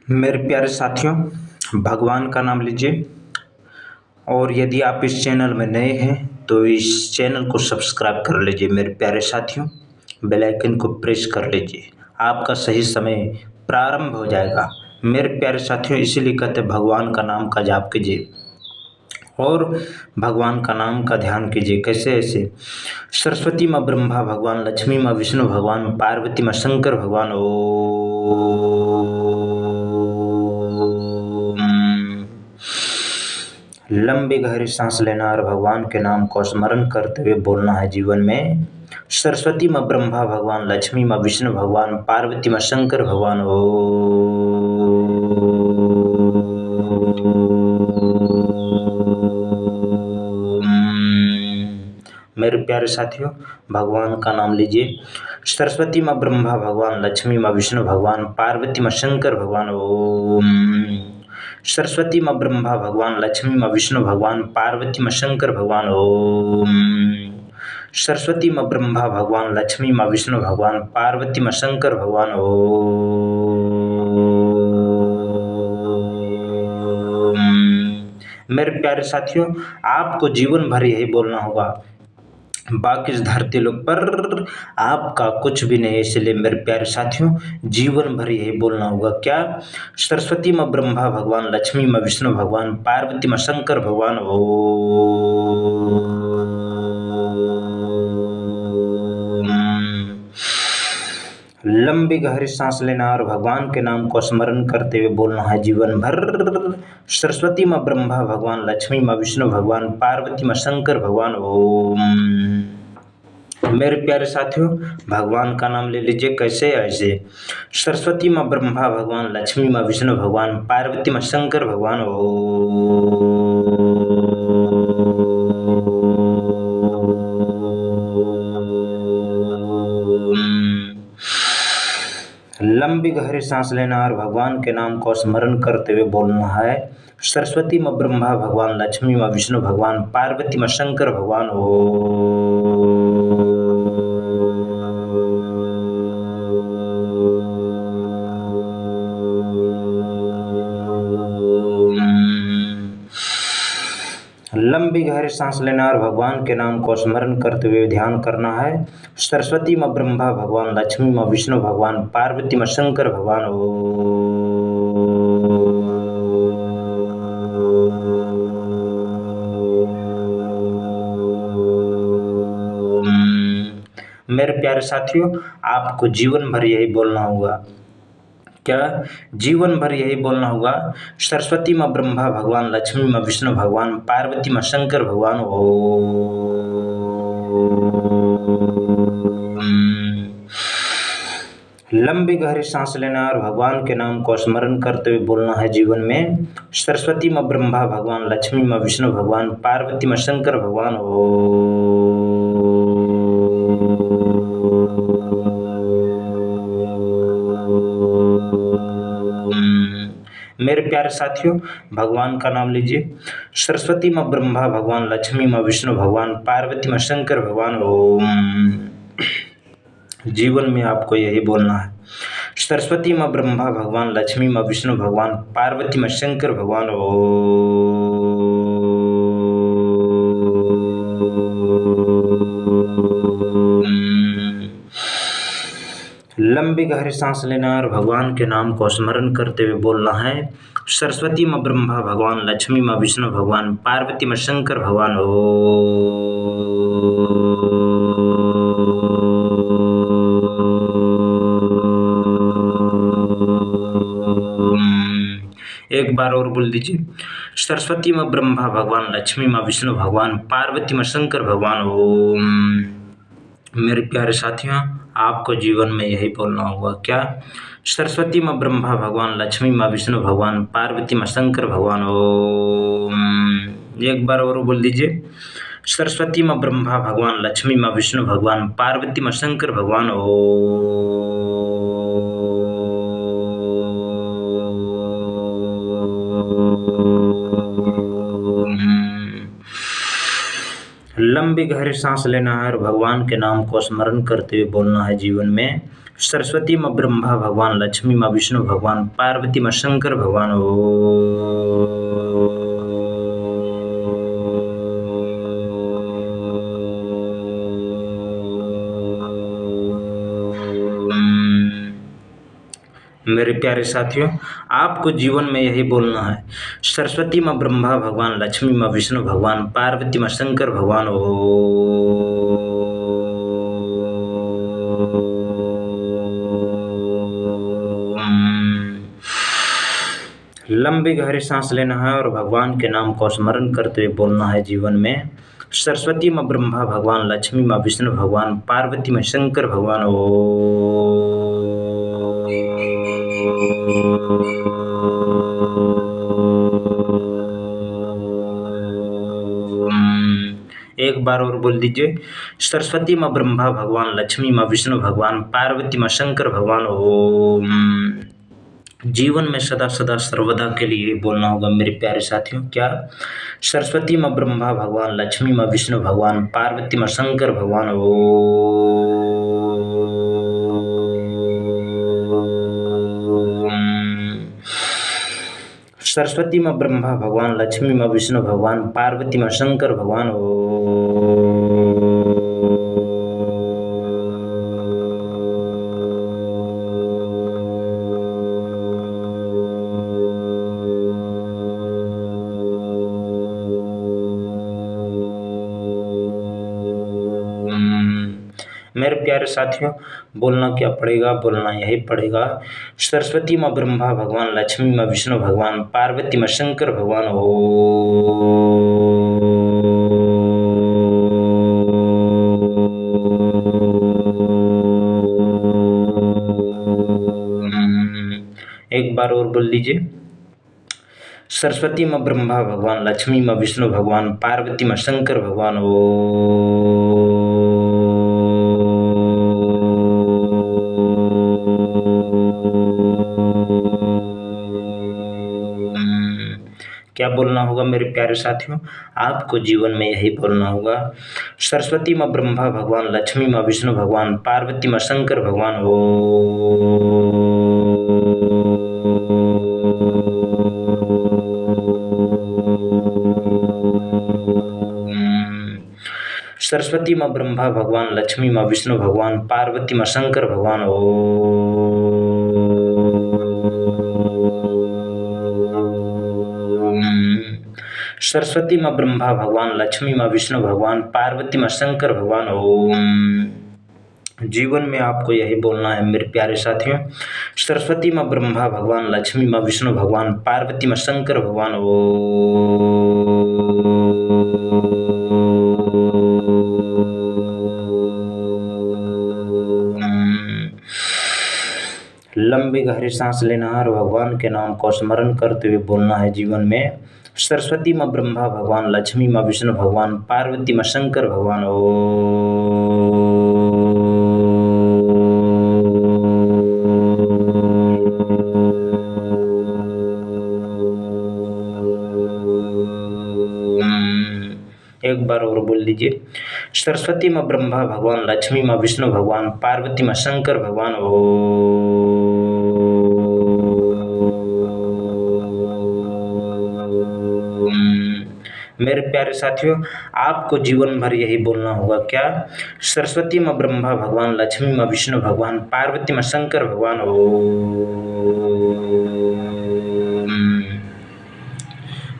मेरे प्यारे साथियों, भगवान का नाम लीजिए। और यदि आप इस चैनल में नए हैं तो इस चैनल को सब्सक्राइब कर लीजिए। मेरे प्यारे साथियों, बेल आइकन को प्रेस कर लीजिए। आपका सही समय प्रारंभ हो जाएगा। मेरे प्यारे साथियों, इसीलिए कहते हैं भगवान का नाम का जाप कीजिए और भगवान का नाम का ध्यान कीजिए। कैसे? ऐसे सरस्वती माँ ब्रह्मा भगवान, लक्ष्मी माँ विष्णु भगवान, पार्वती माँ शंकर भगवान। लंबी गहरी सांस लेना और भगवान के नाम को स्मरण करते हुए बोलना है जीवन में। सरस्वती माँ ब्रह्मा भगवान, लक्ष्मी माँ विष्णु भगवान, पार्वती माँ शंकर भगवान। मेरे प्यारे साथियों, भगवान का नाम लीजिए। सरस्वती माँ ब्रह्मा भगवान, लक्ष्मी माँ विष्णु भगवान, पार्वती माँ शंकर भगवान। ओम सरस्वती माँ ब्रह्मा भगवान, लक्ष्मी माँ विष्णु भगवान, पार्वती माँ शंकर भगवान। ओम सरस्वती माँ ब्रह्मा भगवान, लक्ष्मी माँ विष्णु भगवान, पार्वती माँ शंकर भगवान। मेरे प्यारे साथियों, आपको जीवन भर यही बोलना होगा। बाकी इस धरती लोक पर आपका कुछ भी नहीं है, इसलिए मेरे प्यारे साथियों जीवन भर यही बोलना होगा। क्या? सरस्वती माँ ब्रह्मा भगवान, लक्ष्मी माँ विष्णु भगवान, पार्वती माँ शंकर भगवान। लंबी गहरी सांस लेना और भगवान के नाम को स्मरण करते हुए बोलना है जीवन भर। सरस्वती माँ ब्रह्मा भगवान, लक्ष्मी माँ विष्णु भगवान, पार्वती माँ शंकर भगवान। ओम मेरे प्यारे साथियों, भगवान का नाम ले लीजिए। कैसे? ऐसे सरस्वती माँ ब्रह्मा भगवान, लक्ष्मी माँ विष्णु भगवान, पार्वती माँ शंकर भगवान। लंबी गहरी सांस लेना और भगवान के नाम को स्मरण करते हुए बोलना है। सरस्वती माँ ब्रह्मा भगवान, लक्ष्मी माँ विष्णु भगवान, पार्वती माँ शंकर भगवान। लंबी गहरी सांस लेना और भगवान के नाम को स्मरण करते हुए ध्यान करना है। सरस्वती माँ ब्रह्मा भगवान, लक्ष्मी माँ विष्णु भगवान, पार्वती माँ शंकर भगवान। मेरे प्यारे साथियों, आपको जीवन भर यही बोलना होगा। क्या? जीवन भर यही बोलना होगा। सरस्वती माँ ब्रह्मा भगवान, लक्ष्मी माँ विष्णु भगवान, पार्वती माँ शंकर भगवान। लंबी गहरी सांस लेना और भगवान के नाम को स्मरण करते हुए बोलना है जीवन में। सरस्वती माँ ब्रह्मा भगवान, लक्ष्मी माँ विष्णु भगवान, पार्वती माँ शंकर भगवान। मेरे प्यारे साथियों, भगवान का नाम लीजिए। सरस्वती माँ ब्रह्मा भगवान, लक्ष्मी माँ विष्णु भगवान, पार्वती माँ शंकर भगवान। ओम जीवन में आपको यही बोलना है। सरस्वती माँ ब्रह्मा भगवान, लक्ष्मी माँ विष्णु भगवान, पार्वती माँ शंकर भगवान। लंबी गहरी सांस लेना और भगवान के नाम को स्मरण करते हुए बोलना है। सरस्वती माँ ब्रह्मा भगवान, लक्ष्मी माँ विष्णु भगवान, पार्वती माँ शंकर भगवान। एक बार और बोल दीजिए। सरस्वती माँ ब्रह्मा भगवान, लक्ष्मी माँ विष्णु भगवान, पार्वती माँ शंकर भगवान। ओम मेरे प्यारे साथियों, आपको जीवन में यही बोलना होगा। क्या? सरस्वती माँ ब्रह्मा भगवान, लक्ष्मी माँ विष्णु भगवान, पार्वती माँ शंकर भगवान। ओम एक बार और बोल दीजिए। सरस्वती माँ ब्रह्मा भगवान, लक्ष्मी माँ विष्णु भगवान, पार्वती माँ शंकर भगवान। लंबी गहरी सांस लेना है और भगवान के नाम को स्मरण करते हुए बोलना है जीवन में। सरस्वती माँ ब्रह्मा भगवान, लक्ष्मी माँ विष्णु भगवान, पार्वती माँ शंकर भगवान। मेरे प्यारे साथियों, आपको जीवन में यही बोलना है। सरस्वती माँ ब्रह्मा भगवान, लक्ष्मी माँ विष्णु भगवान, पार्वती माँ शंकर भगवान। लंबी गहरी सांस लेना है और भगवान के नाम को स्मरण करते हुए बोलना है जीवन में। सरस्वती माँ ब्रह्मा भगवान, लक्ष्मी माँ विष्णु भगवान, पार्वती माँ शंकर भगवान। एक बार और बोल दीजिए। सरस्वती माँ ब्रह्मा भगवान, लक्ष्मी माँ विष्णु भगवान, पार्वती माँ शंकर भगवान। ओम। जीवन में सदा सदा सर्वदा के लिए बोलना होगा मेरे प्यारे साथियों। क्या? सरस्वती माँ ब्रह्मा भगवान, लक्ष्मी माँ विष्णु भगवान, पार्वती माँ शंकर भगवान। सरस्वती माँ ब्रह्मा भगवान, लक्ष्मी माँ विष्णु भगवान, पार्वती माँ शंकर भगवान। मेरे प्यारे साथियों, बोलना क्या पड़ेगा? बोलना यही पड़ेगा। सरस्वती माँ ब्रह्मा भगवान, लक्ष्मी माँ विष्णु भगवान, पार्वती माँ शंकर भगवान। एक बार और बोल लीजिए। सरस्वती माँ ब्रह्मा भगवान, लक्ष्मी माँ विष्णु भगवान, पार्वती माँ शंकर भगवान। क्या बोलना होगा मेरे प्यारे साथियों? आपको जीवन में यही बोलना होगा। सरस्वती माँ ब्रह्मा भगवान, लक्ष्मी माँ विष्णु भगवान, पार्वती माँ शंकर भगवान। सरस्वती माँ ब्रह्मा भगवान, लक्ष्मी माँ विष्णु भगवान, पार्वती माँ शंकर भगवान। सरस्वती माँ ब्रह्मा भगवान, लक्ष्मी माँ विष्णु भगवान, पार्वती माँ शंकर भगवान। ओम। जीवन में आपको यही बोलना है मेरे प्यारे साथियों। सरस्वती माँ ब्रह्मा भगवान, लक्ष्मी माँ विष्णु भगवान, पार्वती माँ शंकर भगवान। लंबी गहरी सांस लेना है और भगवान के नाम को स्मरण करते हुए बोलना है जीवन में। सरस्वती माँ ब्रह्मा भगवान, लक्ष्मी माँ विष्णु भगवान, पार्वती माँ शंकर भगवान। एक बार और बोल लीजिए। सरस्वती माँ ब्रह्मा भगवान, लक्ष्मी माँ विष्णु भगवान, पार्वती माँ शंकर भगवान। मेरे प्यारे साथियों, आपको जीवन भर यही बोलना होगा। क्या? सरस्वती माँ ब्रह्मा भगवान, लक्ष्मी माँ विष्णु भगवान, पार्वती माँ शंकर भगवान।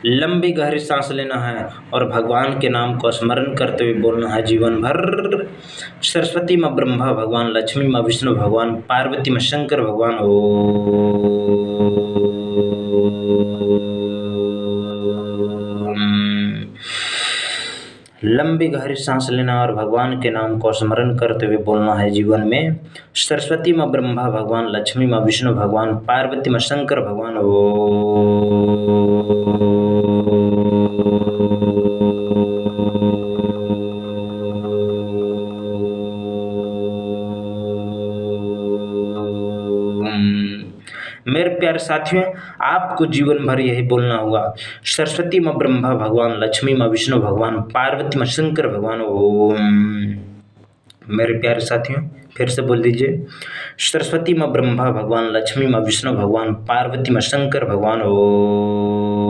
लंबी गहरी सांस लेना है और भगवान के नाम को स्मरण करते हुए बोलना है जीवन भर। सरस्वती माँ ब्रह्मा भगवान, लक्ष्मी माँ विष्णु भगवान, पार्वती माँ शंकर भगवान। लंबी गहरी सांस लेना और भगवान के नाम को स्मरण करते हुए बोलना है जीवन में। सरस्वती माँ ब्रह्मा भगवान, लक्ष्मी माँ विष्णु भगवान, पार्वती माँ शंकर भगवान। मेरे प्यारे साथियों, आपको जीवन भर यही बोलना होगा, सरस्वती माँ ब्रह्मा भगवान, लक्ष्मी माँ विष्णु भगवान, पार्वती माँ शंकर भगवान ओम। मेरे प्यारे साथियों, फिर से बोल दीजिए, सरस्वती माँ ब्रह्मा भगवान, लक्ष्मी माँ विष्णु भगवान, पार्वती माँ शंकर भगवान ओम।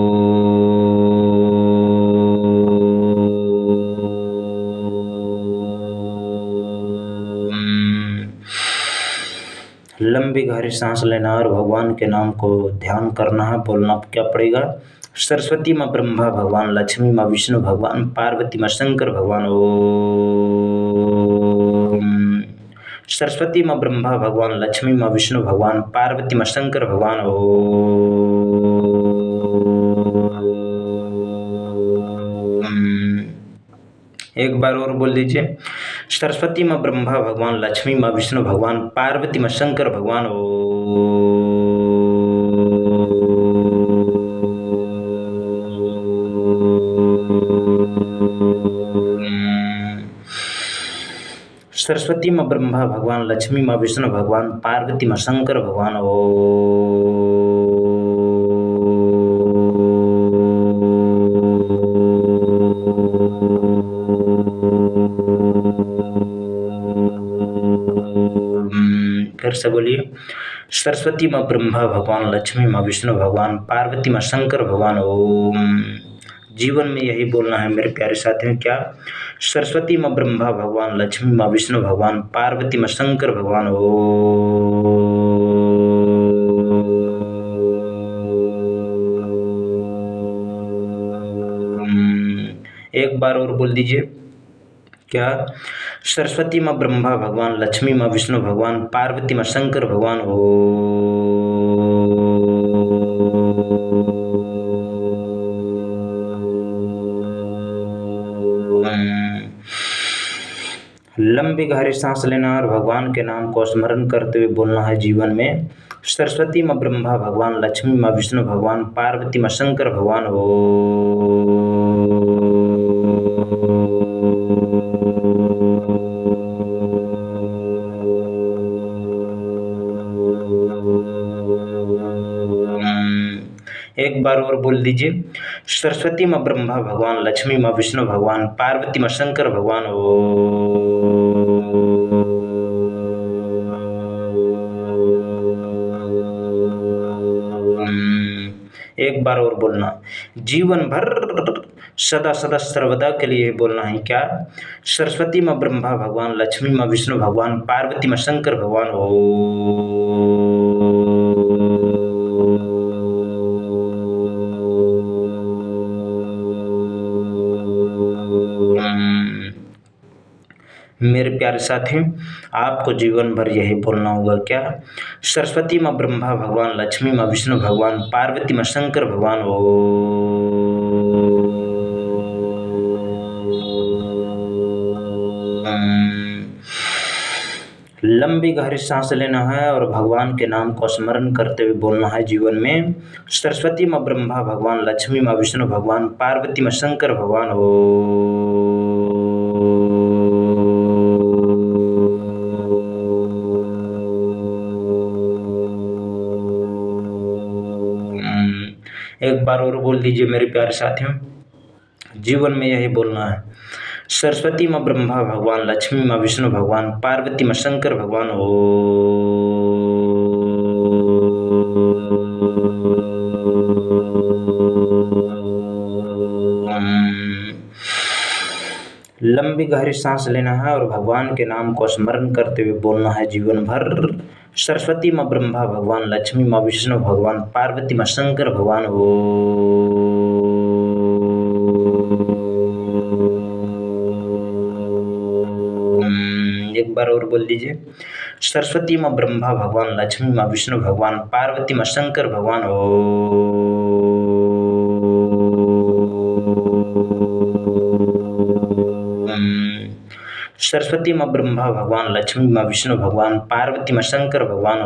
लंबी गहरी सांस लेना और भगवान के नाम को ध्यान करना है। बोलना क्या पड़ेगा, सरस्वती माँ ब्रह्मा भगवान, लक्ष्मी माँ विष्णु भगवान, पार्वती माँ शंकर भगवान ओम। सरस्वती माँ ब्रह्मा भगवान, लक्ष्मी माँ विष्णु भगवान, पार्वती माँ शंकर भगवान ओम। एक बार और बोल दीजिए, सरस्वती माँ ब्रह्मा भगवान, लक्ष्मी माँ विष्णु भगवान, पार्वती माँ शंकर भगवान ओम। सरस्वती माँ ब्रह्मा भगवान, लक्ष्मी माँ विष्णु भगवान, पार्वती माँ शंकर भगवान फिर से बोलिए, सरस्वती माँ ब्रह्मा भगवान, लक्ष्मी माँ विष्णु भगवान, पार्वती माँ शंकर भगवान ओम। जीवन में यही बोलना है मेरे प्यारे साथियों, क्या, सरस्वती माँ ब्रह्मा भगवान, लक्ष्मी माँ विष्णु भगवान, पार्वती माँ शंकर भगवान ओम। एक बार और बोल दीजिए, क्या, सरस्वती माँ ब्रह्मा भगवान, लक्ष्मी माँ विष्णु भगवान, पार्वती माँ शंकर भगवान ओम। लंबी गहरी सांस लेना और भगवान के नाम को स्मरण करते हुए बोलना है जीवन में, सरस्वती माँ ब्रह्मा भगवान, लक्ष्मी माँ विष्णु भगवान, पार्वती माँ शंकर भगवान एक बार और बोल दीजिए, सरस्वती माँ ब्रह्मा भगवान, लक्ष्मी माँ विष्णु भगवान, पार्वती माँ शंकर भगवान एक बार और बोलना, जीवन भर सदा सदा सर्वदा के लिए बोलना है, क्या, सरस्वती माँ ब्रह्मा भगवान, लक्ष्मी माँ विष्णु भगवान, पार्वती माँ शंकर भगवान मेरे प्यारे साथियों, आपको जीवन भर यही बोलना होगा, क्या, सरस्वती माँ ब्रह्मा भगवान, लक्ष्मी माँ विष्णु भगवान, पार्वती माँ शंकर भगवान लंबी गहरी सांस लेना है और भगवान के नाम को स्मरण करते हुए बोलना है जीवन में, सरस्वती माँ ब्रह्मा भगवान, लक्ष्मी माँ विष्णु भगवान, पार्वती माँ शंकर भगवान एक बार और बोल दीजिए मेरे प्यारे साथियों, जीवन में यही बोलना है, सरस्वती माँ ब्रह्मा भगवान, लक्ष्मी माँ विष्णु भगवान, पार्वती माँ शंकर भगवान लंबी गहरी सांस लेना है और भगवान के नाम को स्मरण करते हुए बोलना है जीवन भर, सरस्वती माँ ब्रह्मा भगवान, लक्ष्मी माँ विष्णु भगवान, पार्वती माँ शंकर भगवान एक बार और बोल दीजिए, सरस्वती माँ ब्रह्मा भगवान, लक्ष्मी माँ विष्णु भगवान, पार्वती माँ शंकर भगवान सरस्वती माँ ब्रह्मा भगवान, लक्ष्मी माँ विष्णु भगवान, पार्वती माँ शंकर भगवान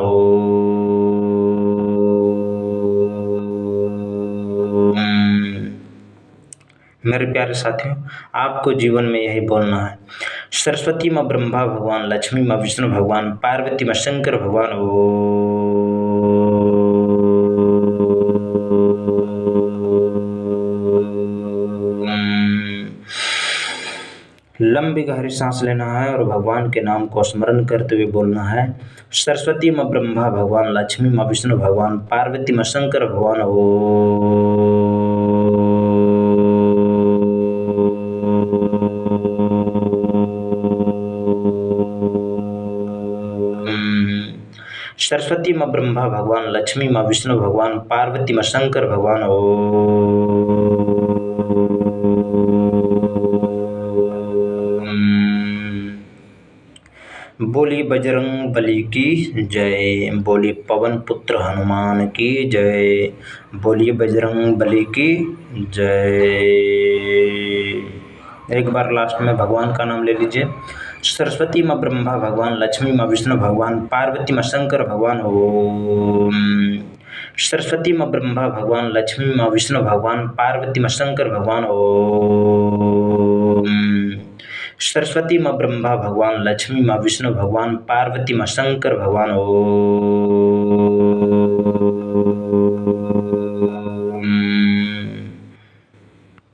मेरे प्यारे साथियों, आपको जीवन में यही बोलना है, सरस्वती माँ ब्रह्मा भगवान, लक्ष्मी माँ विष्णु भगवान, पार्वती माँ शंकर भगवान लंबी गहरी सांस लेना है और भगवान के नाम को स्मरण करते हुए बोलना है। सरस्वती माँ ब्रह्मा भगवान, लक्ष्मी माँ विष्णु भगवान, पार्वती माँ शंकर भगवान। सरस्वती माँ ब्रह्मा भगवान, लक्ष्मी माँ विष्णु भगवान, पार्वती माँ शंकर भगवान। बोली बजरंग बली की जय, बोली पवन पुत्र हनुमान की जय, बोलिए बजरंग बली की जय। एक बार लास्ट में भगवान का नाम ले लीजिए। सरस्वती माँ ब्रह्मा भगवान, लक्ष्मी माँ विष्णु भगवान, पार्वती माँ शंकर भगवान। ओम। सरस्वती माँ ब्रह्मा भगवान, लक्ष्मी माँ विष्णु भगवान, पार्वती माँ शंकर भगवान। ओम। सरस्वती माँ ब्रह्मा भगवान, लक्ष्मी माँ विष्णु भगवान, पार्वती माँ शंकर भगवान। ओम।